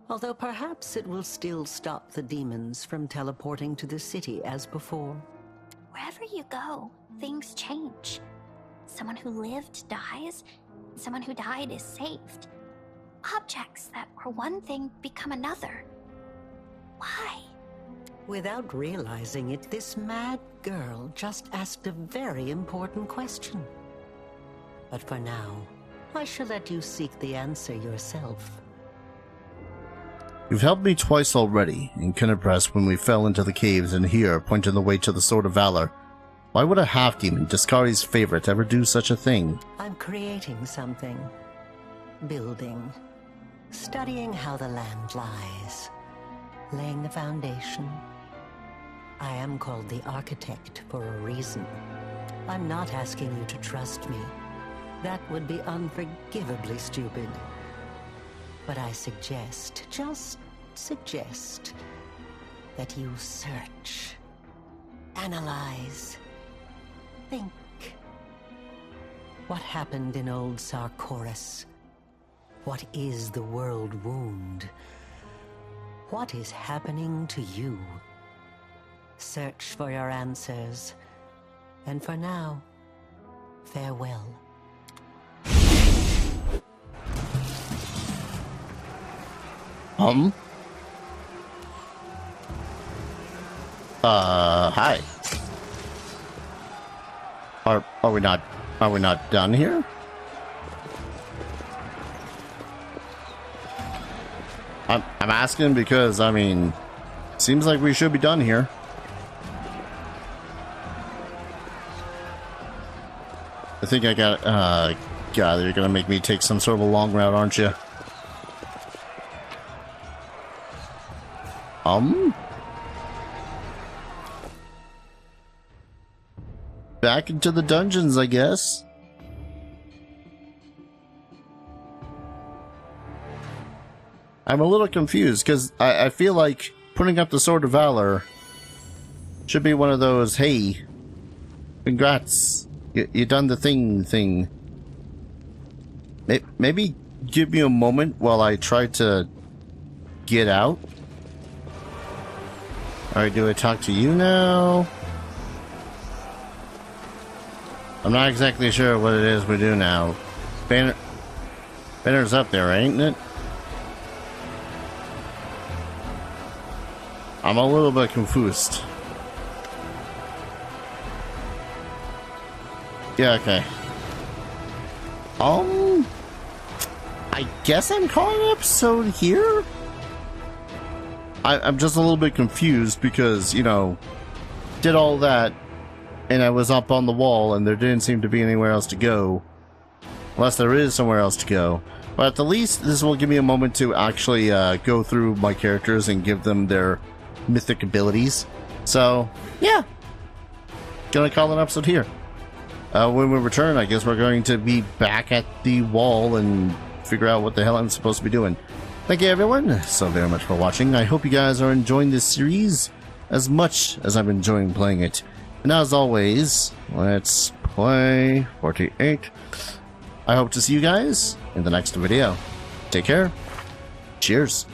Although perhaps it will still stop the demons from teleporting to the city as before. Wherever you go, things change. Someone who lived dies, someone who died is saved. Objects that were one thing become another. Why? Without realizing it, this mad girl just asked a very important question. But for now, I shall let you seek the answer yourself. You've helped me twice already, in Canopus when we fell into the caves, and here, pointing the way to the Sword of Valor. Why would a half-demon, Discari's favorite, ever do such a thing? I'm creating something. Building. studying how the land lies, laying the foundation. I am called the architect for a reason. I'm not asking you to trust me. That would be unforgivably stupid. But I suggest, just suggest, that you search, analyze, think. What happened in old Sarkoris? What is the world wound? What is happening to you? Search for your answers. And for now, farewell. Hi. Are we not done here? I'm asking because, I mean, seems like we should be done here. I think I got, God, you're gonna make me take some sort of a long route, aren't you? Back into the dungeons, I guess. I'm a little confused, because I feel like putting up the Sword of Valor should be one of those, hey, congrats, you done the thing. Maybe give me a moment while I try to get out. Alright, do I talk to you now? I'm not exactly sure what it is we do now. Banner's up there, ain't it? I'm a little bit confused. Yeah, okay. I guess I'm calling an episode here? I'm just a little bit confused because, you know, did all that and I was up on the wall and there didn't seem to be anywhere else to go. Unless there is somewhere else to go. But at the least, this will give me a moment to actually go through my characters and give them their mythic abilities. So, yeah. Gonna call an episode here. When we return, I guess we're going to be back at the wall and figure out what the hell I'm supposed to be doing. Thank you everyone so very much for watching. I hope you guys are enjoying this series as much as I'm enjoying playing it. And as always, let's play 48. I hope to see you guys in the next video. Take care. Cheers.